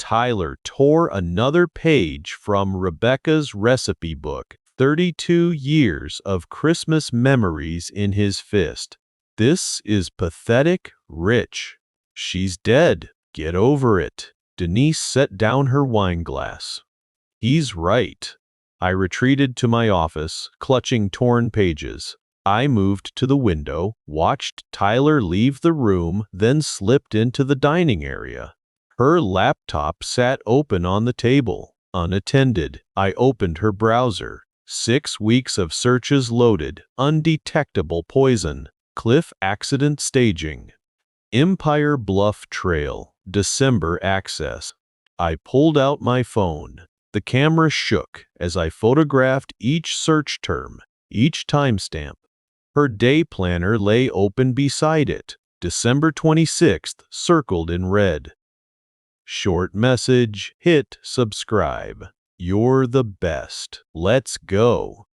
Tyler tore another page from Rebecca's recipe book, 32 years of Christmas memories in his fist. This is pathetic, Rich. She's dead. Get over it. Denise set down her wineglass. He's right. I retreated to my office, clutching torn pages. I moved to the window, watched Tyler leave the room, then slipped into the dining area. Her laptop sat open on the table, unattended. I opened her browser. 6 weeks of searches loaded. Undetectable poison. Cliff accident staging. Empire Bluff Trail. December access. I pulled out my phone. The camera shook as I photographed each search term, each timestamp. Her day planner lay open beside it. December 26th, circled in red. Short message, hit subscribe. You're the best. Let's go.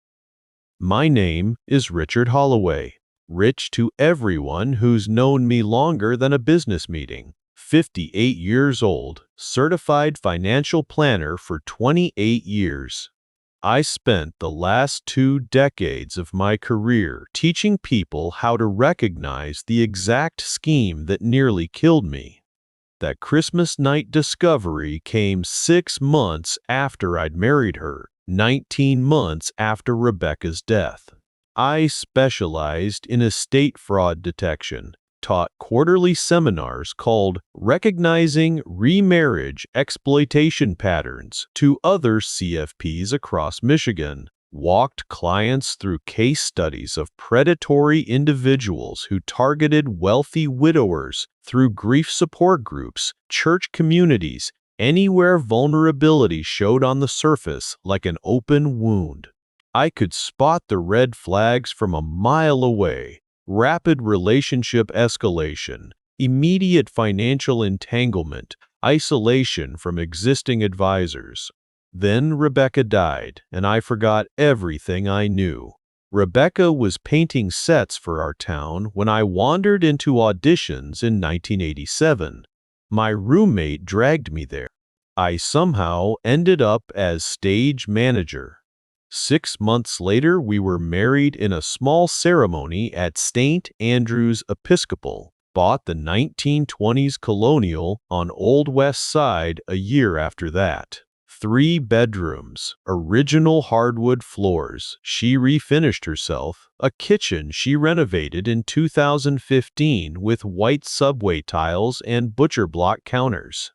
My name is Richard Holloway. Rich to everyone who's known me longer than a business meeting. 58 years old, certified financial planner for 28 years. I spent the last 2 decades of my career teaching people how to recognize the exact scheme that nearly killed me. That Christmas night discovery came 6 months after I'd married her, 19 months after Rebecca's death. I specialized in estate fraud detection, taught quarterly seminars called Recognizing Remarriage Exploitation Patterns to other CFPs across Michigan, walked clients through case studies of predatory individuals who targeted wealthy widowers through grief support groups, church communities, anywhere vulnerability showed on the surface like an open wound. I could spot the red flags from a mile away. Rapid relationship escalation, immediate financial entanglement, isolation from existing advisors. Then Rebecca died, and I forgot everything I knew. Rebecca was painting sets for our town when I wandered into auditions in 1987. My roommate dragged me there. I somehow ended up as stage manager. 6 months later, we were married in a small ceremony at St. Andrew's Episcopal, bought the 1920s Colonial on Old West Side a year after that. 3 bedrooms, original hardwood floors. She refinished herself. A kitchen she renovated in 2015 with white subway tiles and butcher block counters.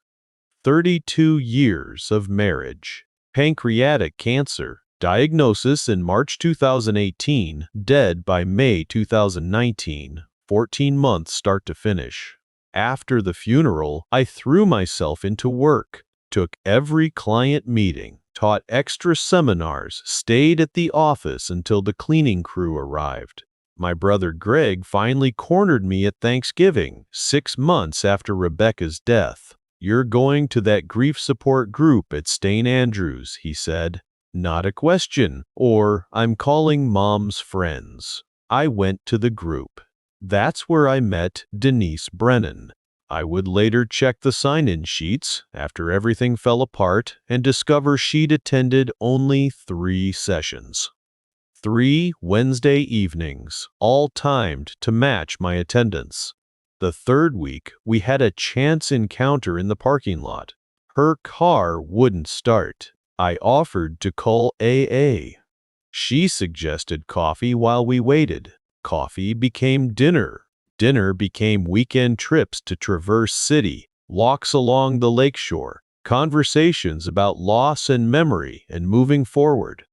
32 years of marriage. Pancreatic cancer. Diagnosis in March 2018, dead by May 2019, 14 months start to finish. After the funeral, I threw myself into work, took every client meeting, taught extra seminars, stayed at the office until the cleaning crew arrived. My brother Greg finally cornered me at Thanksgiving, 6 months after Rebecca's death. "You're going to that grief support group at St. Andrews," he said. Not a question, or I'm calling Mom's friends. I went to the group. That's where I met Denise Brennan. I would later check the sign-in sheets after everything fell apart and discover she'd attended only 3 sessions. 3 Wednesday evenings, all timed to match my attendance. The 3rd week, we had a chance encounter in the parking lot. Her car wouldn't start. I offered to call AA. She suggested coffee while we waited. Coffee became dinner. Dinner became weekend trips to Traverse City, walks along the lakeshore, conversations about loss and memory and moving forward.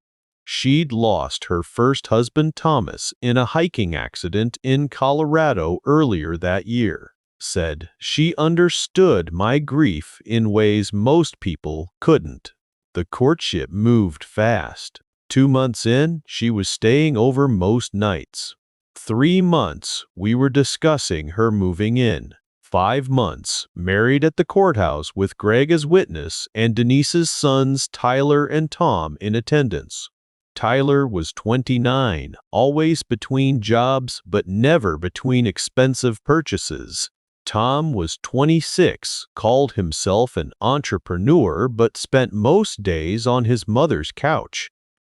She'd lost her first husband Thomas in a hiking accident in Colorado earlier that year. Said she understood my grief in ways most people couldn't. The courtship moved fast. 2 months in, she was staying over most nights. 3 months, we were discussing her moving in. 5 months, married at the courthouse with Greg as witness and Denise's sons Tyler and Tom in attendance. Tyler was 29, always between jobs but never between expensive purchases. Tom was 26, called himself an entrepreneur, but spent most days on his mother's couch.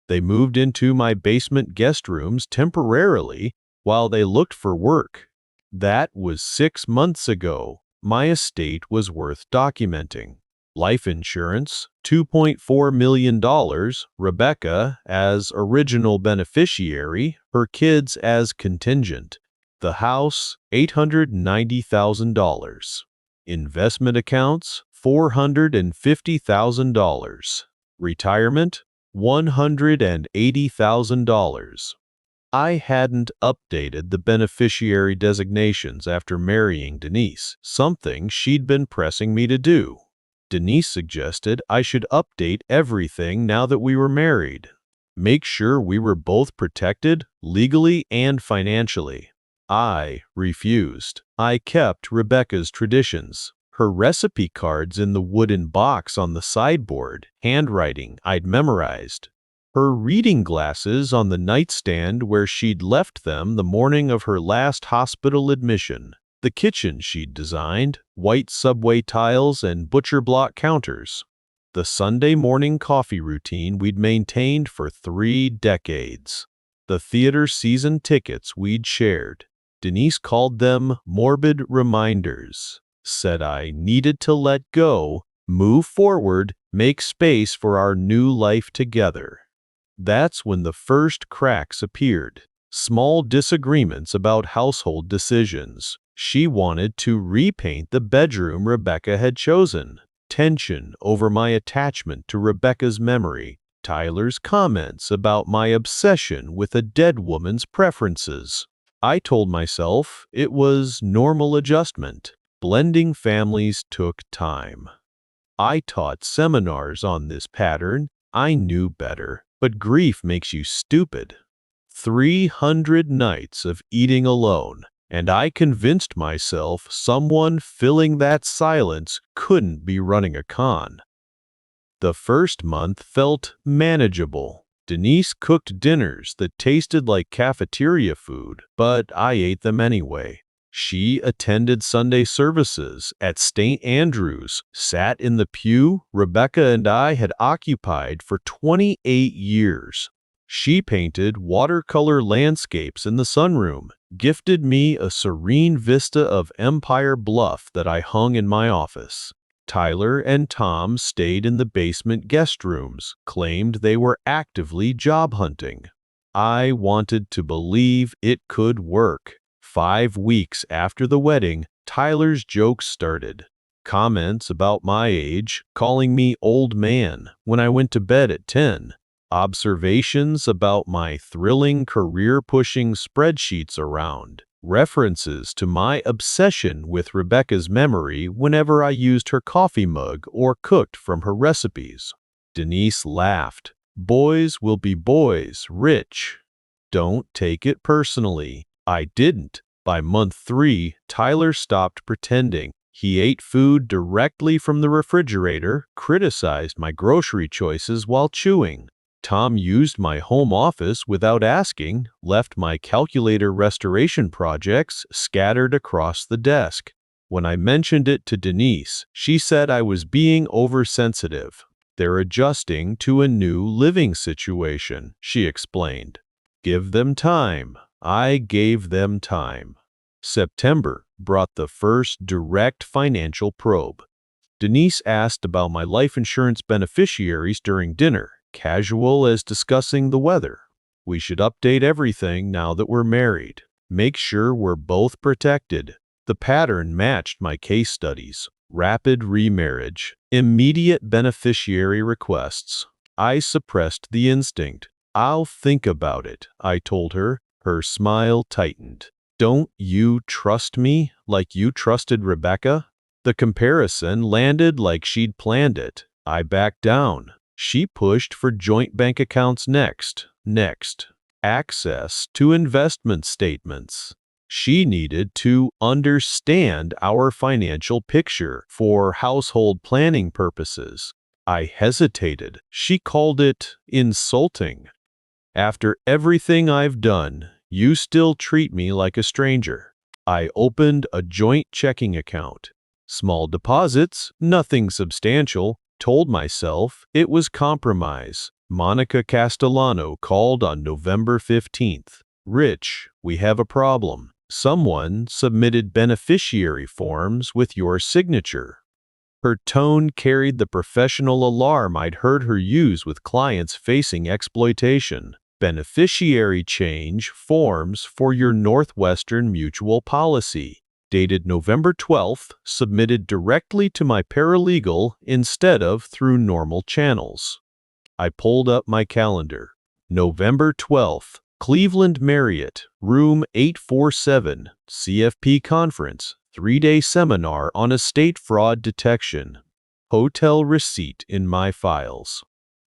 They moved into my basement guest rooms temporarily while they looked for work. That was 6 months ago. My estate was worth documenting. Life insurance, $2.4 million, Rebecca as original beneficiary, her kids as contingent. The house, $890,000. Investment accounts, $450,000. Retirement, $180,000. I hadn't updated the beneficiary designations after marrying Denise, something she'd been pressing me to do. Denise suggested I should update everything now that we were married. Make sure we were both protected, legally and financially. I refused. I kept Rebecca's traditions. Her recipe cards in the wooden box on the sideboard, handwriting I'd memorized. Her reading glasses on the nightstand where she'd left them the morning of her last hospital admission. The kitchen she'd designed, white subway tiles and butcher block counters. The Sunday morning coffee routine we'd maintained for 3 decades. The theater season tickets we'd shared. Denise called them morbid reminders. Said I needed to let go, move forward, make space for our new life together. That's when the first cracks appeared. Small disagreements about household decisions. She wanted to repaint the bedroom Rebecca had chosen. Tension over my attachment to Rebecca's memory. Tyler's comments about my obsession with a dead woman's preferences. I told myself it was normal adjustment. Blending families took time. I taught seminars on this pattern. I knew better, but grief makes you stupid. 300 nights of eating alone, and I convinced myself someone filling that silence couldn't be running a con. The first month felt manageable. Denise cooked dinners that tasted like cafeteria food, but I ate them anyway. She attended Sunday services at St. Andrew's, sat in the pew Rebecca and I had occupied for 28 years. She painted watercolor landscapes in the sunroom, gifted me a serene vista of Empire Bluff that I hung in my office. Tyler and Tom stayed in the basement guest rooms, claimed they were actively job hunting. I wanted to believe it could work. 5 weeks after the wedding, Tyler's jokes started. Comments about my age, calling me old man when I went to bed at 10. Observations about my thrilling career pushing spreadsheets around. References to my obsession with Rebecca's memory whenever I used her coffee mug or cooked from her recipes. Denise laughed. Boys will be boys, Rich. Don't take it personally. I didn't. By month 3, Tyler stopped pretending. He ate food directly from the refrigerator, criticized my grocery choices while chewing. Tom used my home office without asking, left my calculator restoration projects scattered across the desk. When I mentioned it to Denise, she said I was being oversensitive. They're adjusting to a new living situation, she explained. Give them time. I gave them time. September brought the first direct financial probe. Denise asked about my life insurance beneficiaries during dinner, casual as discussing the weather. We should update everything now that we're married. Make sure we're both protected. The pattern matched my case studies. Rapid remarriage. Immediate beneficiary requests. I suppressed the instinct. I'll think about it, I told her. Her smile tightened. Don't you trust me like you trusted Rebecca? The comparison landed like she'd planned it. I backed down. She pushed for joint bank accounts next. Access to investment statements. She needed to understand our financial picture for household planning purposes. I hesitated. She called it insulting. After everything I've done, you still treat me like a stranger. I opened a joint checking account. Small deposits, nothing substantial. Told myself it was compromise. Monica Castellano called on November 15th. Rich, we have a problem. Someone submitted beneficiary forms with your signature. Her tone carried the professional alarm I'd heard her use with clients facing exploitation. Beneficiary change forms for your Northwestern Mutual policy. Dated November 12th, submitted directly to my paralegal instead of through normal channels. I pulled up my calendar. November 12th, Cleveland Marriott, room 847, CFP conference, 3-day seminar on estate fraud detection. Hotel receipt in my files.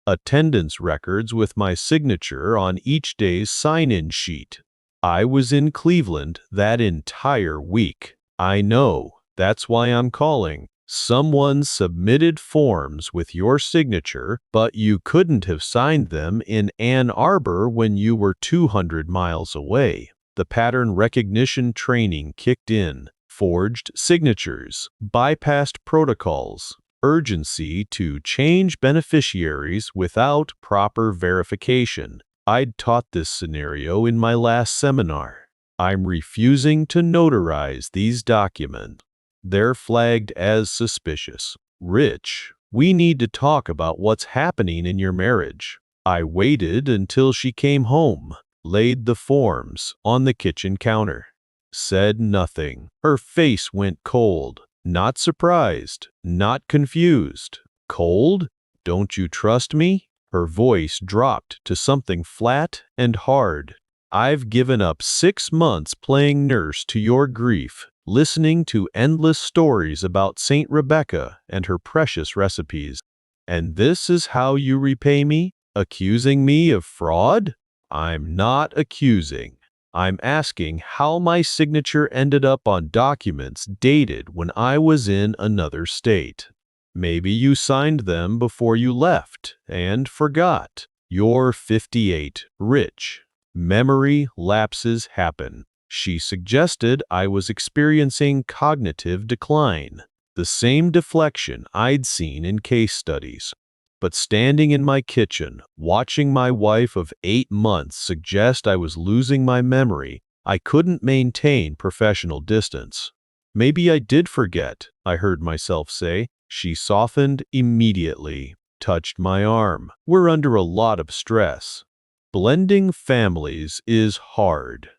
Attendance records with my signature on each day's sign-in sheet. I was in Cleveland that entire week. I know, that's why I'm calling. Someone submitted forms with your signature, but you couldn't have signed them in Ann Arbor when you were 200 miles away. The pattern recognition training kicked in. Forged signatures, bypassed protocols, urgency to change beneficiaries without proper verification. I'd taught this scenario in my last seminar. I'm refusing to notarize these documents. They're flagged as suspicious. Rich, we need to talk about what's happening in your marriage. I waited until she came home, laid the forms on the kitchen counter. Said nothing. Her face went cold. Not surprised, not confused. Cold? Don't you trust me? Her voice dropped to something flat and hard. I've given up 6 months playing nurse to your grief, listening to endless stories about Saint Rebecca and her precious recipes. And this is how you repay me? Accusing me of fraud? I'm not accusing. I'm asking how my signature ended up on documents dated when I was in another state. Maybe you signed them before you left and forgot. You're 58, Rich. Memory lapses happen. She suggested I was experiencing cognitive decline, the same deflection I'd seen in case studies. But standing in my kitchen, watching my wife of 8 months suggest I was losing my memory, I couldn't maintain professional distance. Maybe I did forget, I heard myself say. She softened immediately, touched my arm. We're under a lot of stress. Blending families is hard.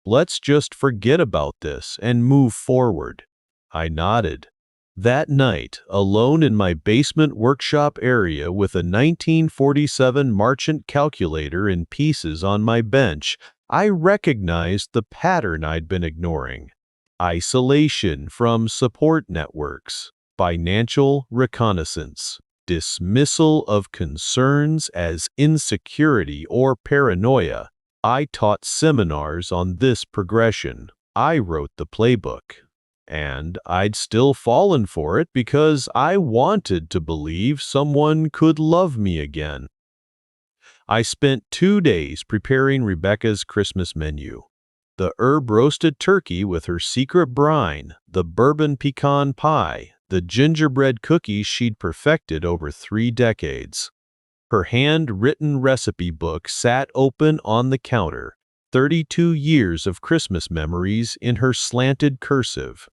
Let's just forget about this and move forward. I nodded. That night, alone in my basement workshop area with a 1947 Marchant calculator in pieces on my bench, I recognized the pattern I'd been ignoring. Isolation from support networks, financial reconnaissance, dismissal of concerns as insecurity or paranoia. I taught seminars on this progression. I wrote the playbook. And I'd still fallen for it because I wanted to believe someone could love me again. I spent 2 days preparing Rebecca's Christmas menu. The herb-roasted turkey with her secret brine, the bourbon pecan pie, the gingerbread cookies she'd perfected over 3 decades. Her hand-written recipe book sat open on the counter, 32 years of Christmas memories in her slanted cursive.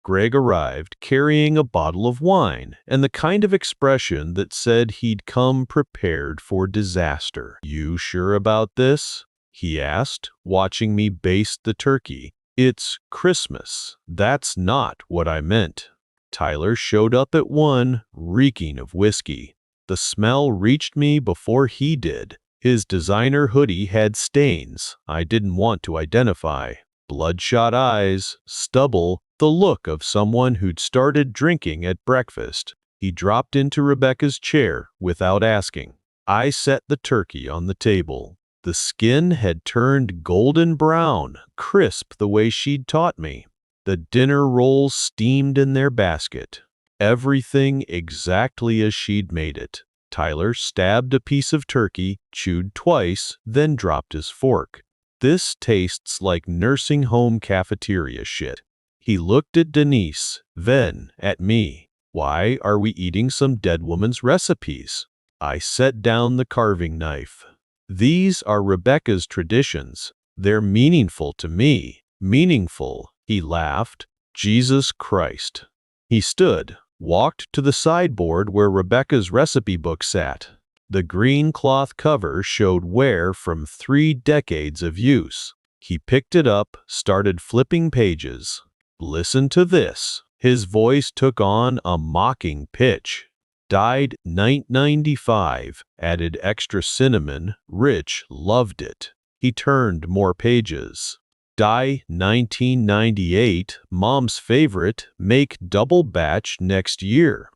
Greg arrived carrying a bottle of wine and the kind of expression that said he'd come prepared for disaster. "You sure about this?" he asked, watching me baste the turkey. "It's Christmas. That's not what I meant." Tyler showed up at 1, reeking of whiskey. The smell reached me before he did. His designer hoodie had stains I didn't want to identify. Bloodshot eyes, stubble, the look of someone who'd started drinking at breakfast. He dropped into Rebecca's chair without asking. I set the turkey on the table. The skin had turned golden brown, crisp the way she'd taught me. The dinner rolls steamed in their basket. Everything exactly as she'd made it. Tyler stabbed a piece of turkey, chewed twice, then dropped his fork. This tastes like nursing home cafeteria shit. He looked at Denise, then at me. Why are we eating some dead woman's recipes? I set down the carving knife. These are Rebecca's traditions. They're meaningful to me. Meaningful, he laughed. Jesus Christ. He stood, walked to the sideboard where Rebecca's recipe book sat. The green cloth cover showed wear from 3 decades of use. He picked it up, started flipping pages. Listen to this. His voice took on a mocking pitch. Died 1995, added extra cinnamon, Rich loved it. He turned more pages. Die 1998, Mom's favorite, make double batch next year.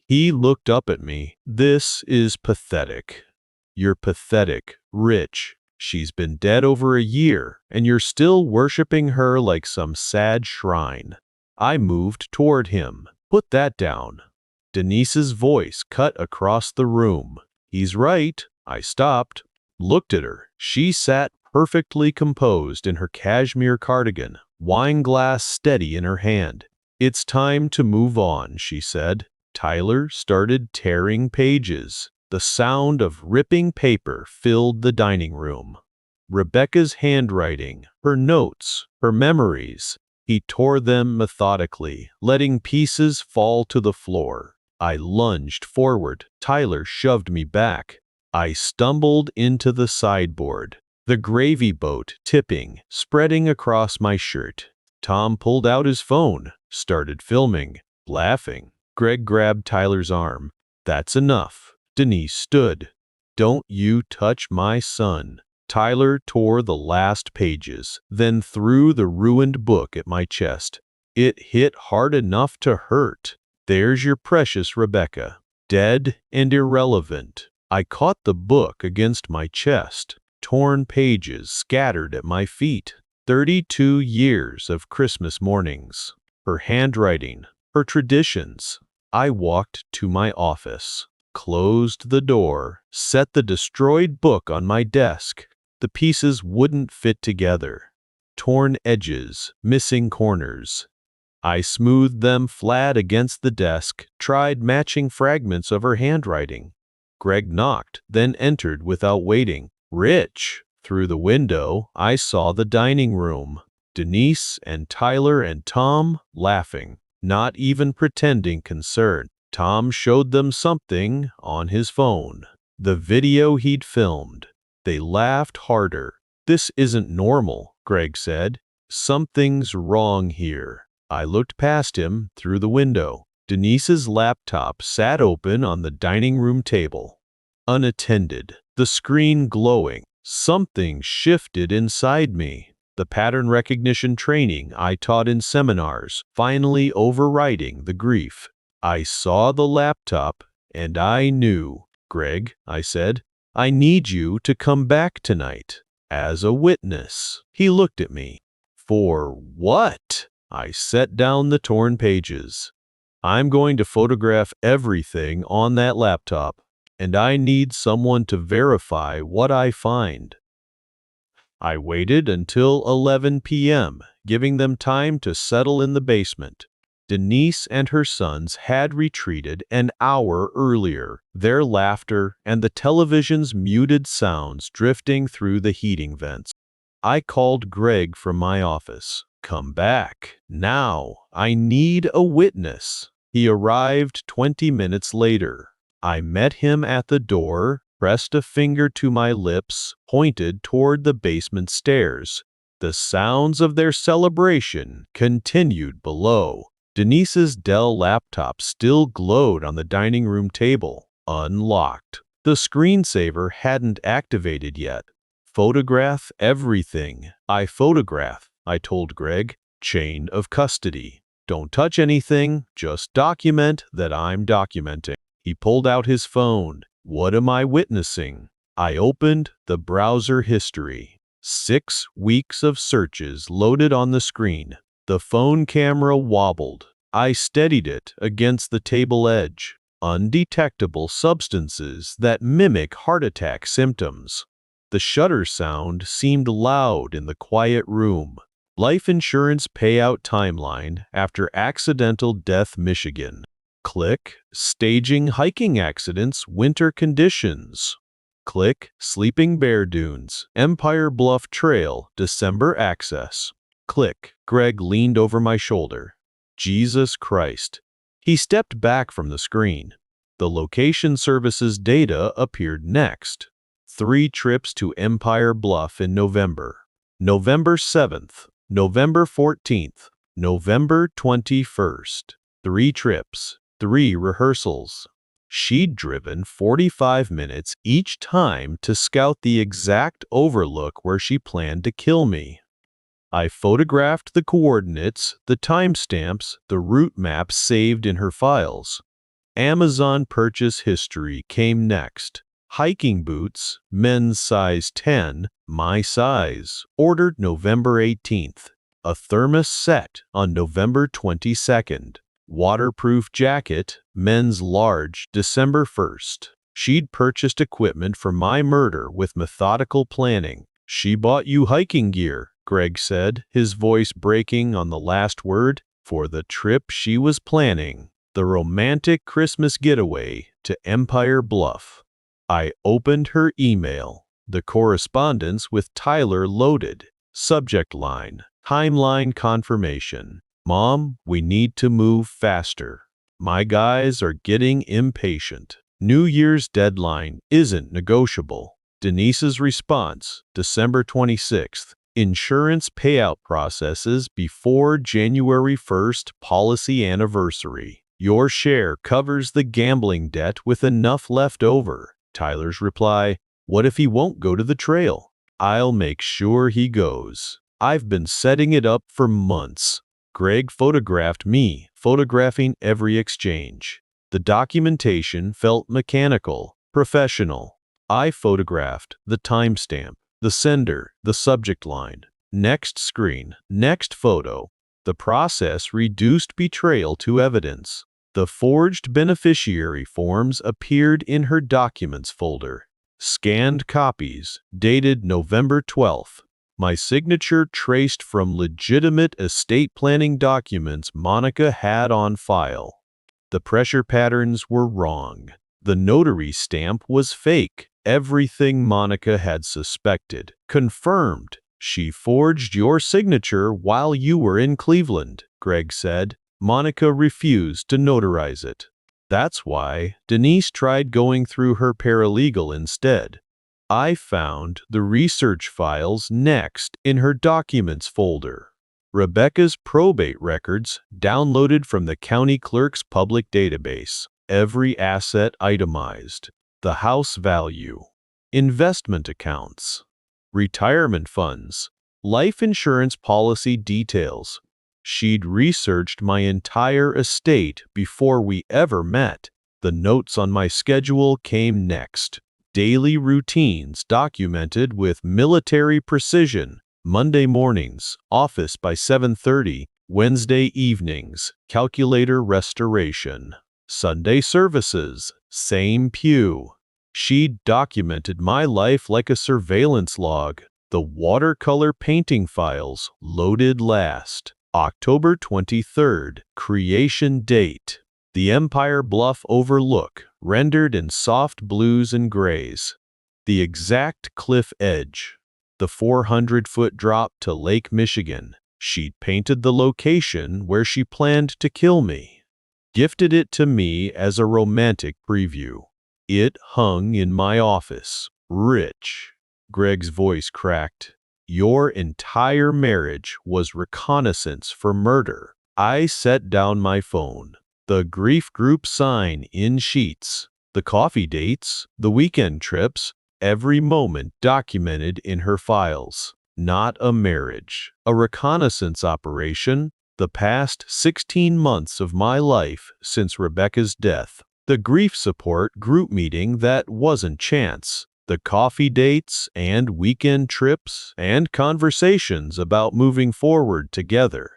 He looked up at me. This is pathetic. You're pathetic, Rich. She's been dead over a year, and you're still worshiping her like some sad shrine. I moved toward him. Put that down. Denise's voice cut across the room. He's right. I stopped, looked at her. She sat perfectly composed in her cashmere cardigan, wine glass steady in her hand. It's time to move on, she said. Tyler started tearing pages. The sound of ripping paper filled the dining room. Rebecca's handwriting, her notes, her memories. He tore them methodically, letting pieces fall to the floor. I lunged forward. Tyler shoved me back. I stumbled into the sideboard. The gravy boat tipping, spreading across my shirt. Tom pulled out his phone, started filming, laughing. Greg grabbed Tyler's arm. That's enough. Denise stood. Don't you touch my son. Tyler tore the last pages, then threw the ruined book at my chest. It hit hard enough to hurt. There's your precious Rebecca, dead and irrelevant. I caught the book against my chest. Torn pages scattered at my feet. 32 years of Christmas mornings. Her handwriting, her traditions. I walked to my office, closed the door, set the destroyed book on my desk. The pieces wouldn't fit together. Torn edges, missing corners. I smoothed them flat against the desk, tried matching fragments of her handwriting. Greg knocked, then entered without waiting. Rich! Through the window, I saw the dining room. Denise and Tyler and Tom laughing, not even pretending concern. Tom showed them something on his phone. The video he'd filmed. They laughed harder. This isn't normal, Greg said. Something's wrong here. I looked past him through the window. Denise's laptop sat open on the dining room table. Unattended, the screen glowing. Something shifted inside me. The pattern recognition training I taught in seminars, finally overriding the grief. I saw the laptop, and I knew. Greg, I said, I need you to come back tonight, as a witness. He looked at me. For what? I set down the torn pages. I'm going to photograph everything on that laptop, and I need someone to verify what I find. I waited until 11 p.m., giving them time to settle in the basement. Denise and her sons had retreated an hour earlier, their laughter and the television's muted sounds drifting through the heating vents. I called Greg from my office. Come back. Now. I need a witness. He arrived 20 minutes later. I met him at the door, pressed a finger to my lips, pointed toward the basement stairs. The sounds of their celebration continued below. Denise's Dell laptop still glowed on the dining room table, unlocked. The screensaver hadn't activated yet. Photograph everything. I told Greg. Chain of custody. Don't touch anything, just document that I'm documenting. He pulled out his phone. What am I witnessing? I opened the browser history. 6 weeks of searches loaded on the screen. The phone camera wobbled. I steadied it against the table edge. Undetectable substances that mimic heart attack symptoms. The shutter sound seemed loud in the quiet room. Life insurance payout timeline after accidental death, Michigan. Click staging hiking accidents, winter conditions. Click Sleeping Bear Dunes, Empire Bluff Trail, December access. Click. Greg leaned over my shoulder. Jesus Christ. He stepped back from the screen. The location services data appeared next. 3 trips to Empire Bluff in November. November 7th, November 14th, November 21st. 3 trips, 3 rehearsals. She'd driven 45 minutes each time to scout the exact overlook where she planned to kill me. I photographed the coordinates, the timestamps, the route maps saved in her files. Amazon purchase history came next. Hiking boots, men's size 10, my size, ordered November 18th. A thermos set on November 22nd. Waterproof jacket, men's large, December 1st. She'd purchased equipment for my murder with methodical planning. She bought you hiking gear, Greg said, his voice breaking on the last word, for the trip she was planning. The romantic Christmas getaway to Empire Bluff. I opened her email. The correspondence with Tyler loaded. Subject line, timeline confirmation. Mom, we need to move faster. My guys are getting impatient. New Year's deadline isn't negotiable. Denise's response, December 26th. Insurance payout processes before January 1st policy anniversary. Your share covers the gambling debt with enough left over. Tyler's reply, what if he won't go to the trail? I'll make sure he goes. I've been setting it up for months. Greg photographed me, photographing every exchange. The documentation felt mechanical, professional. I photographed the timestamp, the sender, the subject line. Next screen, next photo. The process reduced betrayal to evidence. The forged beneficiary forms appeared in her documents folder. Scanned copies, dated November 12th. My signature traced from legitimate estate planning documents Monica had on file. The pressure patterns were wrong. The notary stamp was fake. Everything Monica had suspected. Confirmed. She forged your signature while you were in Cleveland, Greg said. Monica refused to notarize it. That's why Denise tried going through her paralegal instead. I found the research files next in her documents folder. Rebecca's probate records downloaded from the county clerk's public database. Every asset itemized. The house value. Investment accounts. Retirement funds. Life insurance policy details. She'd researched my entire estate before we ever met. The notes on my schedule came next. Daily routines documented with military precision. Monday mornings, office by 7:30. Wednesday evenings, calculator restoration. Sunday services, same pew. She'd documented my life like a surveillance log. The watercolor painting files loaded last. October 23rd, creation date. The Empire Bluff overlook, rendered in soft blues and grays. The exact cliff edge. The 400-foot drop to Lake Michigan. She'd painted the location where she planned to kill me. Gifted it to me as a romantic preview. It hung in my office. Rich. Greg's voice cracked. Your entire marriage was reconnaissance for murder. I set down my phone. The grief group sign in sheets. The coffee dates, the weekend trips, every moment documented in her files. Not a marriage. A reconnaissance operation. The past 16 months of my life since Rebecca's death. The grief support group meeting that wasn't chance. The coffee dates and weekend trips and conversations about moving forward together.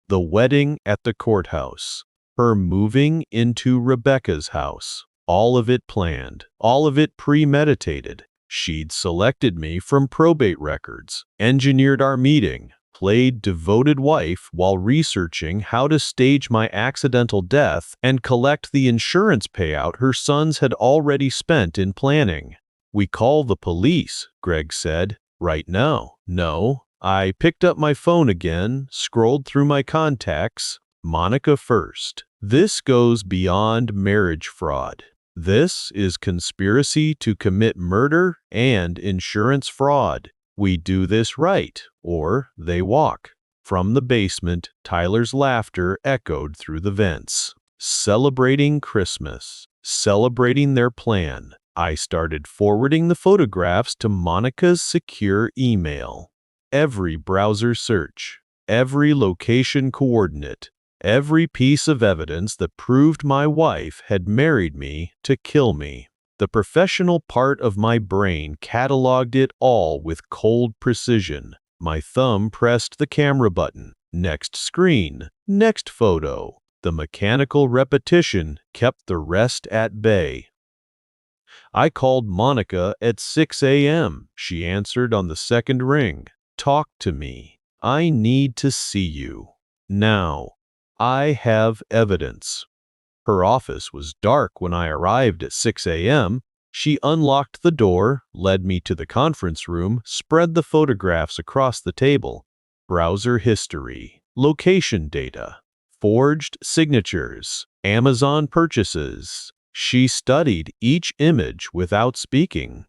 The wedding at the courthouse. Her moving into Rebecca's house. All of it planned. All of it premeditated. She'd selected me from probate records, engineered our meeting, played devoted wife while researching how to stage my accidental death and collect the insurance payout her sons had already spent in planning. "We call the police," Greg said. "Right now." "No." I picked up my phone again, scrolled through my contacts. Monica first. "This goes beyond marriage fraud. This is conspiracy to commit murder and insurance fraud. We do this right, or they walk." From the basement, Tyler's laughter echoed through the vents. Celebrating Christmas. Celebrating their plan. I started forwarding the photographs to Monica's secure email. Every browser search, every location coordinate, every piece of evidence that proved my wife had married me to kill me. The professional part of my brain cataloged it all with cold precision. My thumb pressed the camera button. Next screen, next photo. The mechanical repetition kept the rest at bay. I called Monica at 6 a.m. She answered on the second ring. "Talk to me. I need to see you. Now. I have evidence." Her office was dark when I arrived at 6 a.m. She unlocked the door, led me to the conference room, spread the photographs across the table. Browser history, location data, forged signatures, Amazon purchases. She studied each image without speaking.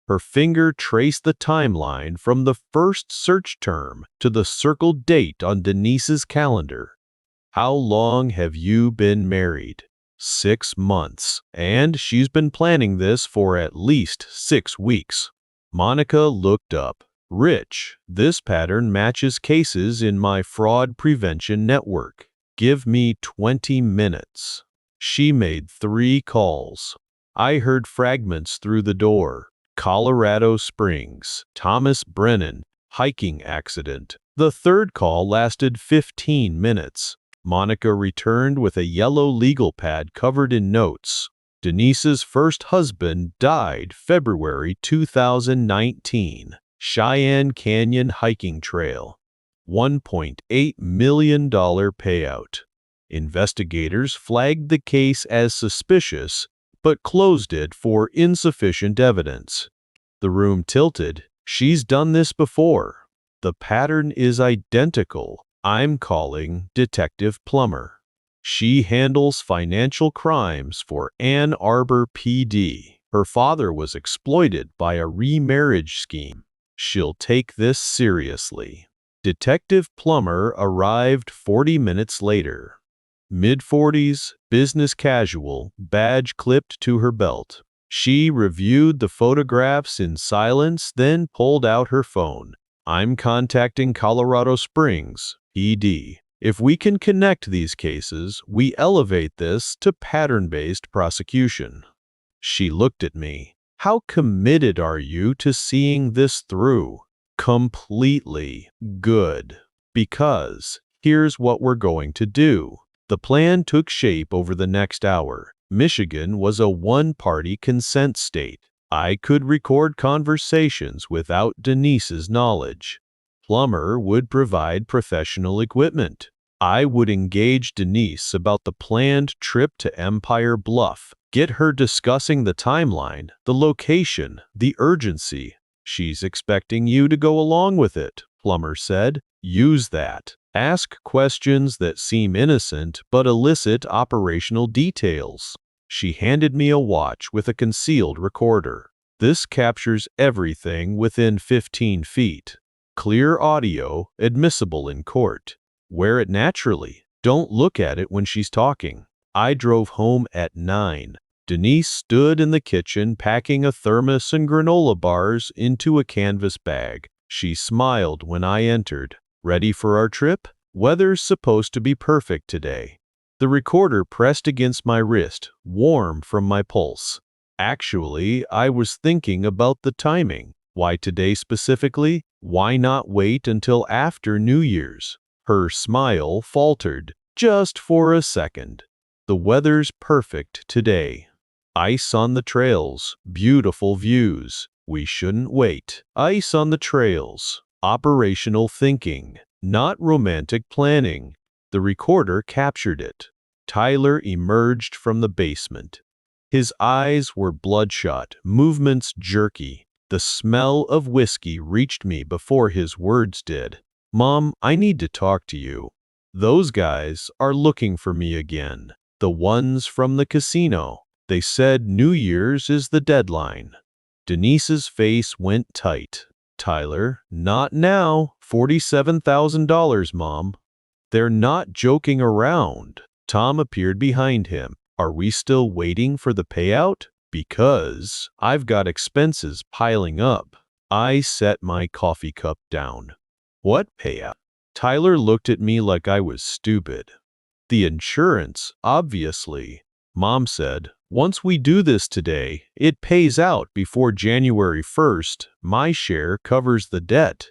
Her finger traced the timeline from the first search term to the circled date on Denise's calendar. "How long have you been married?" 6 months, and she's been planning this for at least 6 weeks. Monica looked up. "Rich, this pattern matches cases in my fraud prevention network. Give me 20 minutes. She made 3 calls. I heard fragments through the door. Colorado Springs, Thomas Brennan, hiking accident. The third call lasted 15 minutes. Monica returned with a yellow legal pad covered in notes. "Denise's first husband died February 2019. Cheyenne Canyon Hiking Trail. $1.8 million payout." Investigators flagged the case as suspicious, but closed it for insufficient evidence. The room tilted. "She's done this before. The pattern is identical. I'm calling Detective Plummer. She handles financial crimes for Ann Arbor PD. Her father was exploited by a remarriage scheme. She'll take this seriously." Detective Plummer arrived 40 minutes later. Mid-40s, business casual, badge clipped to her belt. She reviewed the photographs in silence, then pulled out her phone. "I'm contacting Colorado Springs, PD. If we can connect these cases, we elevate this to pattern-based prosecution." She looked at me. "How committed are you to seeing this through?" "Completely." "Good. Because here's what we're going to do." The plan took shape over the next hour. Michigan was a one-party consent state. I could record conversations without Denise's knowledge. Plummer would provide professional equipment. I would engage Denise about the planned trip to Empire Bluff, get her discussing the timeline, the location, the urgency. "She's expecting you to go along with it," Plummer said. "Use that. Ask questions that seem innocent but elicit operational details." She handed me a watch with a concealed recorder. "This captures everything within 15 feet. Clear audio, admissible in court. Wear it naturally. Don't look at it when she's talking." I drove home at 9. Denise stood in the kitchen packing a thermos and granola bars into a canvas bag. She smiled when I entered. "Ready for our trip? Weather's supposed to be perfect today." The recorder pressed against my wrist, warm from my pulse. Actually, I was thinking about the timing. Why today specifically? Why not wait until after New Year's? Her smile faltered, just for a second. "The weather's perfect today. Ice on the trails, beautiful views. We shouldn't wait. Ice on the trails. Operational thinking, not romantic planning. The recorder captured it. Tyler emerged from the basement. His eyes were bloodshot, movements jerky. The smell of whiskey reached me before his words did. Mom, I need to talk to you. Those guys are looking for me again. The ones from the casino. They said New Year's is the deadline. Denise's face went tight. Tyler, not now. $47,000, Mom. They're not joking around. Tom appeared behind him. Are we still waiting for the payout? Because I've got expenses piling up. I set my coffee cup down. What payout? Tyler looked at me like I was stupid. The insurance, obviously. Mom said, once we do this today, it pays out before January 1st. My share covers the debt.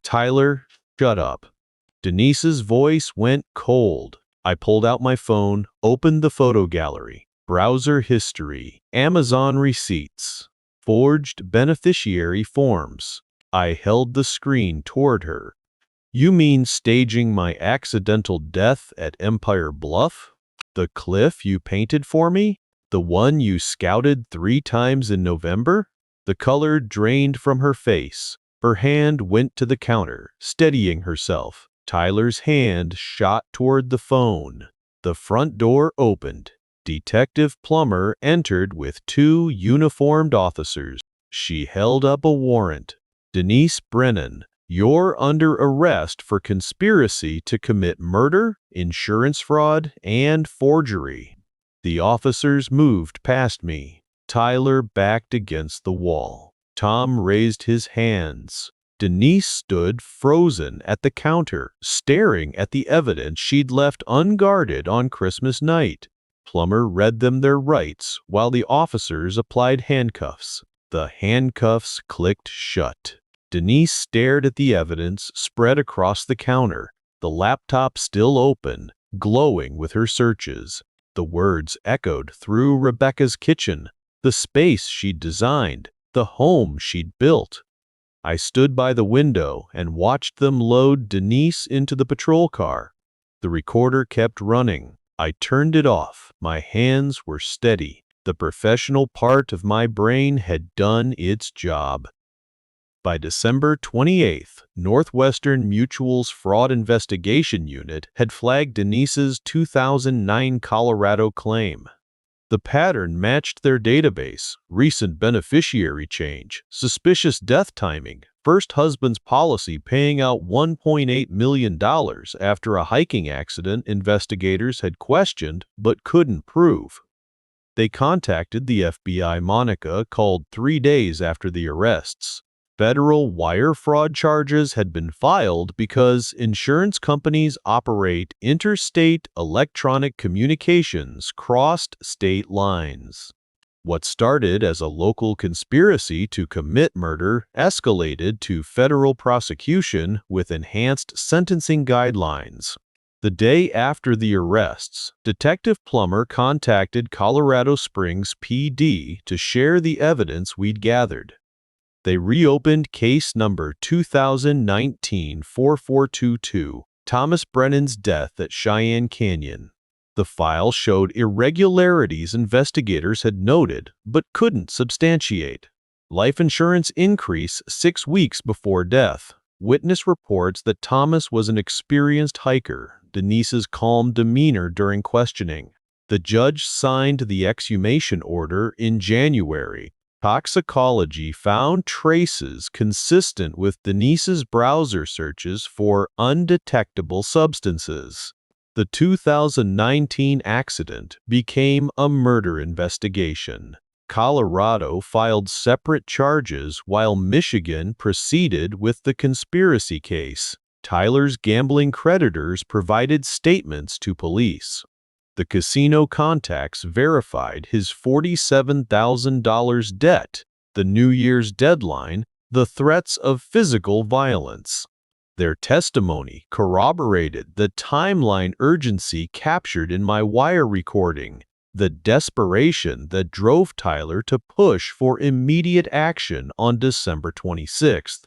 Tyler, shut up. Denise's voice went cold. I pulled out my phone, opened the photo gallery, browser history, Amazon receipts, forged beneficiary forms. I held the screen toward her. You mean staging my accidental death at Empire Bluff? The cliff you painted for me? The one you scouted 3 times in November? The color drained from her face. Her hand went to the counter, steadying herself. Tyler's hand shot toward the phone. The front door opened. Detective Plummer entered with 2 uniformed officers. She held up a warrant. Denise Brennan, you're under arrest for conspiracy to commit murder, insurance fraud, and forgery. The officers moved past me. Tyler backed against the wall. Tom raised his hands. Denise stood frozen at the counter, staring at the evidence she'd left unguarded on Christmas night. Plummer read them their rights while the officers applied handcuffs. The handcuffs clicked shut. Denise stared at the evidence spread across the counter, the laptop still open, glowing with her searches. The words echoed through Rebecca's kitchen, the space she'd designed, the home she'd built. I stood by the window and watched them load Denise into the patrol car. The recorder kept running. I turned it off. My hands were steady. The professional part of my brain had done its job. By December 28th, Northwestern Mutual's Fraud Investigation Unit had flagged Denise's 2009 Colorado claim. The pattern matched their database: recent beneficiary change, suspicious death timing, first husband's policy paying out $1.8 million after a hiking accident investigators had questioned but couldn't prove. They contacted the FBI. Monica called 3 days after the arrests. Federal wire fraud charges had been filed because insurance companies operate interstate electronic communications crossed state lines. What started as a local conspiracy to commit murder escalated to federal prosecution with enhanced sentencing guidelines. The day after the arrests, Detective Plummer contacted Colorado Springs PD to share the evidence we'd gathered. They reopened case number 2019-4422, Thomas Brennan's death at Cheyenne Canyon. The file showed irregularities investigators had noted but couldn't substantiate. Life insurance increase 6 weeks before death. Witness reports that Thomas was an experienced hiker. Denise's calm demeanor during questioning. The judge signed the exhumation order in January. Toxicology found traces consistent with Denise's browser searches for undetectable substances. The 2019 accident became a murder investigation. Colorado filed separate charges while Michigan proceeded with the conspiracy case. Tyler's gambling creditors provided statements to police. The casino contacts verified his $47,000 debt, the New Year's deadline, the threats of physical violence. Their testimony corroborated the timeline urgency captured in my wire recording. the desperation that drove Tyler to push for immediate action on December 26th.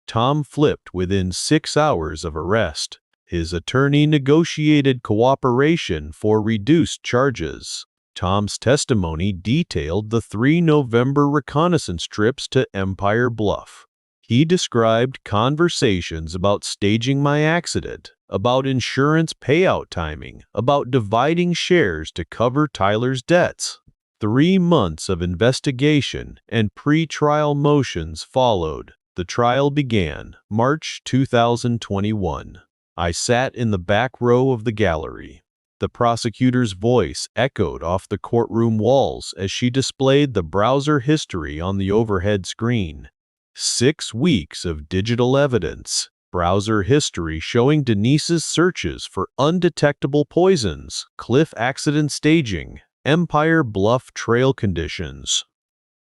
Tom flipped within 6 hours of arrest. His attorney negotiated cooperation for reduced charges. Tom's testimony detailed the 3 November reconnaissance trips to Empire Bluff. He described conversations about staging my accident, about insurance payout timing, about dividing shares to cover Tyler's debts. 3 months of investigation and pre-trial motions followed. The trial began March 2021. I sat in the back row of the gallery. The prosecutor's voice echoed off the courtroom walls as she displayed the browser history on the overhead screen. 6 weeks of digital evidence. Browser history showing Denise's searches for undetectable poisons, cliff accident staging, Empire Bluff trail conditions.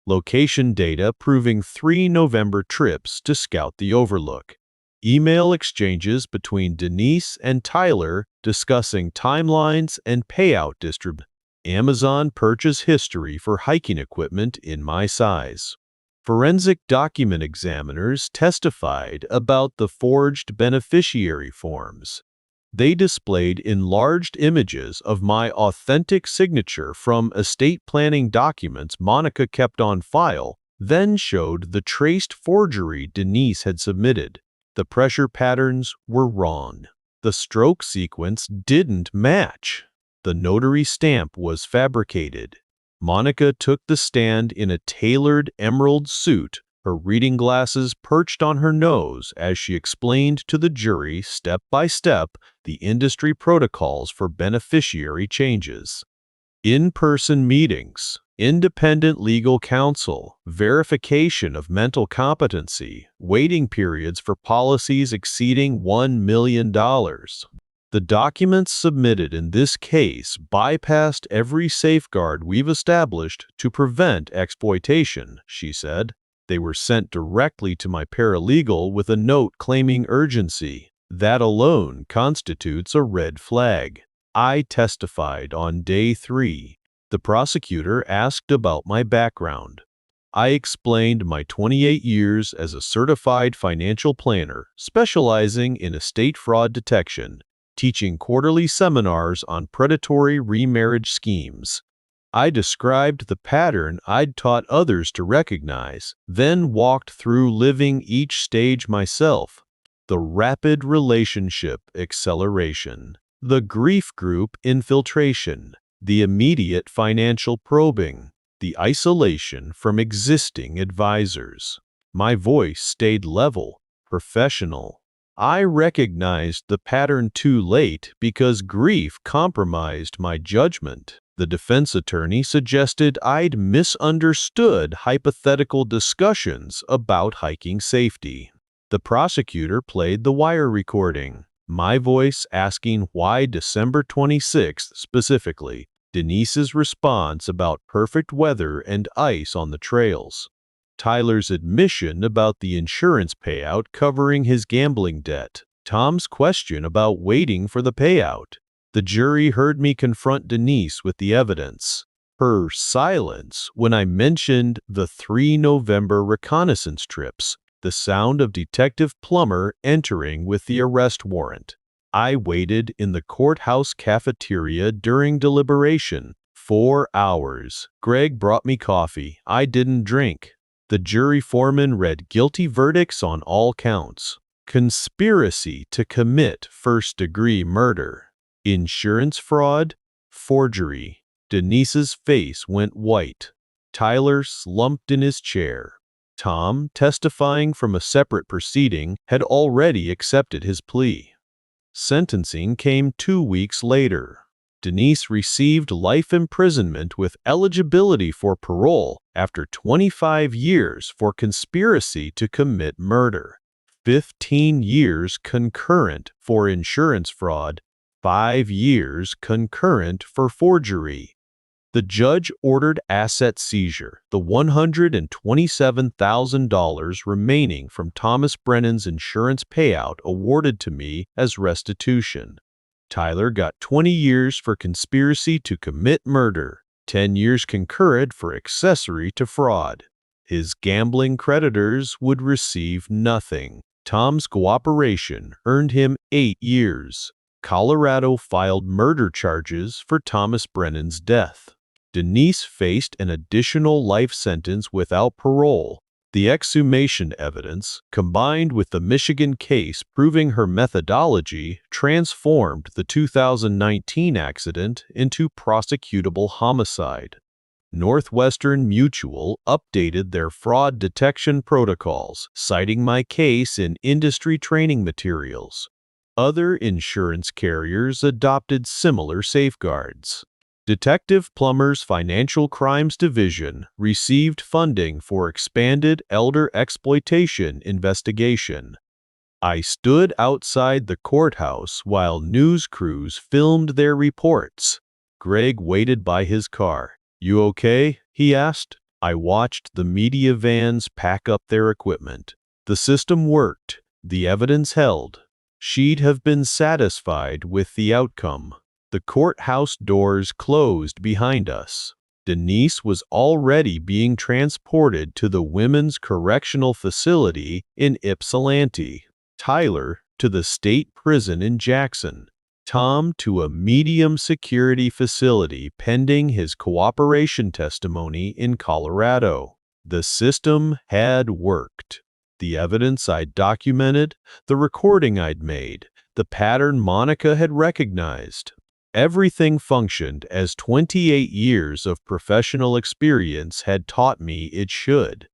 Location data proving 3 November trips to scout the overlook. Email exchanges between Denise and Tyler discussing timelines and payout distribution. Amazon purchase history for hiking equipment in my size. Forensic document examiners testified about the forged beneficiary forms. They displayed enlarged images of my authentic signature from estate planning documents Monica kept on file, then showed the traced forgery Denise had submitted. The pressure patterns were wrong. The stroke sequence didn't match. The notary stamp was fabricated. Monica took the stand in a tailored emerald suit, her reading glasses perched on her nose as she explained to the jury step by step the industry protocols for beneficiary changes. In-person meetings, independent legal counsel, verification of mental competency, waiting periods for policies exceeding $1 million. The documents submitted in this case bypassed every safeguard we've established to prevent exploitation, she said. They were sent directly to my paralegal with a note claiming urgency. That alone constitutes a red flag. I testified on day 3. The prosecutor asked about my background. I explained my 28 years as a certified financial planner, specializing in estate fraud detection, teaching quarterly seminars on predatory remarriage schemes. I described the pattern I'd taught others to recognize, then walked through living each stage myself. The rapid relationship acceleration, the grief group infiltration, the immediate financial probing, the isolation from existing advisors. My voice stayed level, professional. I recognized the pattern too late because grief compromised my judgment. The defense attorney suggested I'd misunderstood hypothetical discussions about hiking safety. The prosecutor played the wire recording, my voice asking why December 26th specifically, Denise's response about perfect weather and ice on the trails. Tyler's admission about the insurance payout covering his gambling debt. Tom's question about waiting for the payout. The jury heard me confront Denise with the evidence. Her silence when I mentioned the 3 November reconnaissance trips. The sound of Detective Plummer entering with the arrest warrant. I waited in the courthouse cafeteria during deliberation. 4 hours. Greg brought me coffee. I didn't drink. The jury foreman read guilty verdicts on all counts. Conspiracy to commit first-degree murder. Insurance fraud. Forgery. Denise's face went white. Tyler slumped in his chair. Tom, testifying from a separate proceeding, had already accepted his plea. Sentencing came 2 weeks later. Denise received life imprisonment with eligibility for parole after 25 years for conspiracy to commit murder, 15 years concurrent for insurance fraud, 5 years concurrent for forgery. The judge ordered asset seizure, the $127,000 remaining from Thomas Brennan's insurance payout awarded to me as restitution. Tyler got 20 years for conspiracy to commit murder, 10 years concurrent for accessory to fraud. His gambling creditors would receive nothing. Tom's cooperation earned him 8 years. Colorado filed murder charges for Thomas Brennan's death. Denise faced an additional life sentence without parole. The exhumation evidence, combined with the Michigan case proving her methodology, transformed the 2019 accident into prosecutable homicide. Northwestern Mutual updated their fraud detection protocols, citing my case in industry training materials. Other insurance carriers adopted similar safeguards. Detective Plummer's Financial Crimes Division received funding for expanded elder exploitation investigation. I stood outside the courthouse while news crews filmed their reports. Greg waited by his car. "You okay?" he asked. I watched the media vans pack up their equipment. The system worked. The evidence held. She'd have been satisfied with the outcome. The courthouse doors closed behind us. Denise was already being transported to the Women's Correctional Facility in Ypsilanti. Tyler to the state prison in Jackson. Tom to a medium-security facility pending his cooperation testimony in Colorado. The system had worked. The evidence I'd documented, the recording I'd made, the pattern Monica had recognized. Everything functioned as 28 years of professional experience had taught me it should.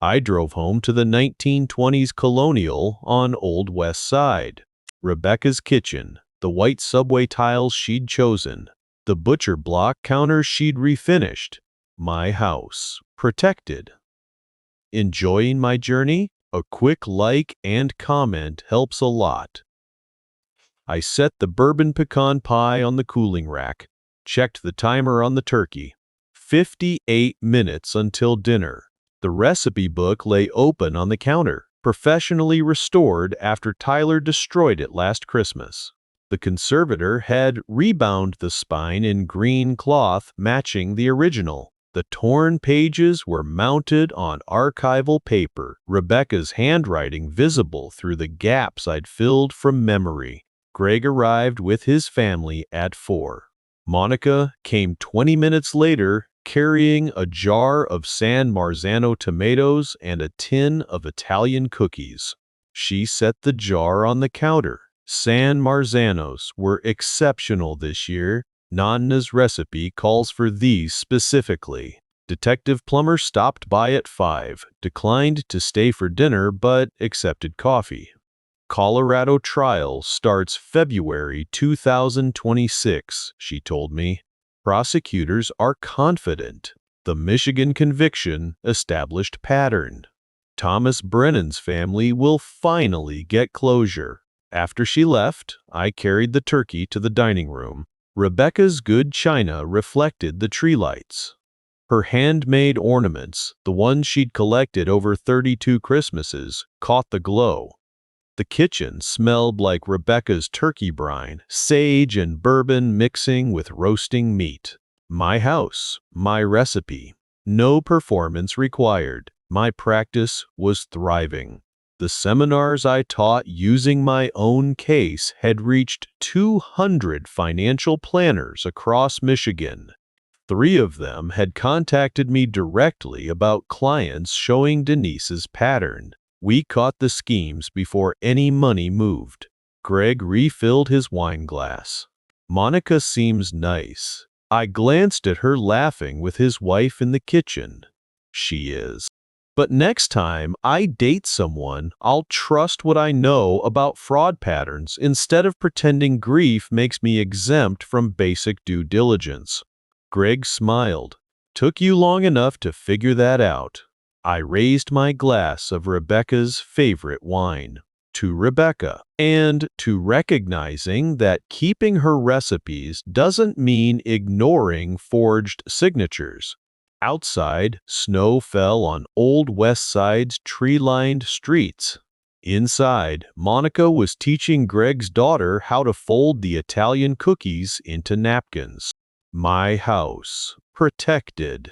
I drove home to the 1920s Colonial on Old West Side. Rebecca's kitchen, the white subway tiles she'd chosen, the butcher block counter she'd refinished. My house, protected. Enjoying my journey? A quick like and comment helps a lot. I set the bourbon pecan pie on the cooling rack, checked the timer on the turkey. 58 minutes until dinner. The recipe book lay open on the counter, professionally restored after Tyler destroyed it last Christmas. The conservator had rebound the spine in green cloth matching the original. The torn pages were mounted on archival paper, Rebecca's handwriting visible through the gaps I'd filled from memory. Greg arrived with his family at 4. Monica came 20 minutes later, carrying a jar of San Marzano tomatoes and a tin of Italian cookies. She set the jar on the counter. San Marzanos were exceptional this year. Nonna's recipe calls for these specifically. Detective Plummer stopped by at 5, declined to stay for dinner but accepted coffee. Colorado trial starts February 2026, she told me. Prosecutors are confident. The Michigan conviction established pattern. Thomas Brennan's family will finally get closure. After she left, I carried the turkey to the dining room. Rebecca's good china reflected the tree lights. Her handmade ornaments, the ones she'd collected over 32 Christmases, caught the glow. The kitchen smelled like Rebecca's turkey brine, sage and bourbon mixing with roasting meat. My house, my recipe. No performance required. My practice was thriving. The seminars I taught using my own case had reached 200 financial planners across Michigan. 3 of them had contacted me directly about clients showing Denise's pattern. We caught the schemes before any money moved. Greg refilled his wine glass. Monica seems nice. I glanced at her laughing with his wife in the kitchen. She is. But next time I date someone, I'll trust what I know about fraud patterns instead of pretending grief makes me exempt from basic due diligence. Greg smiled. Took you long enough to figure that out. I raised my glass of Rebecca's favorite wine. To Rebecca, and to recognizing that keeping her recipes doesn't mean ignoring forged signatures. Outside, snow fell on Old West Side's tree-lined streets. Inside, Monica was teaching Greg's daughter how to fold the Italian cookies into napkins. My house, protected.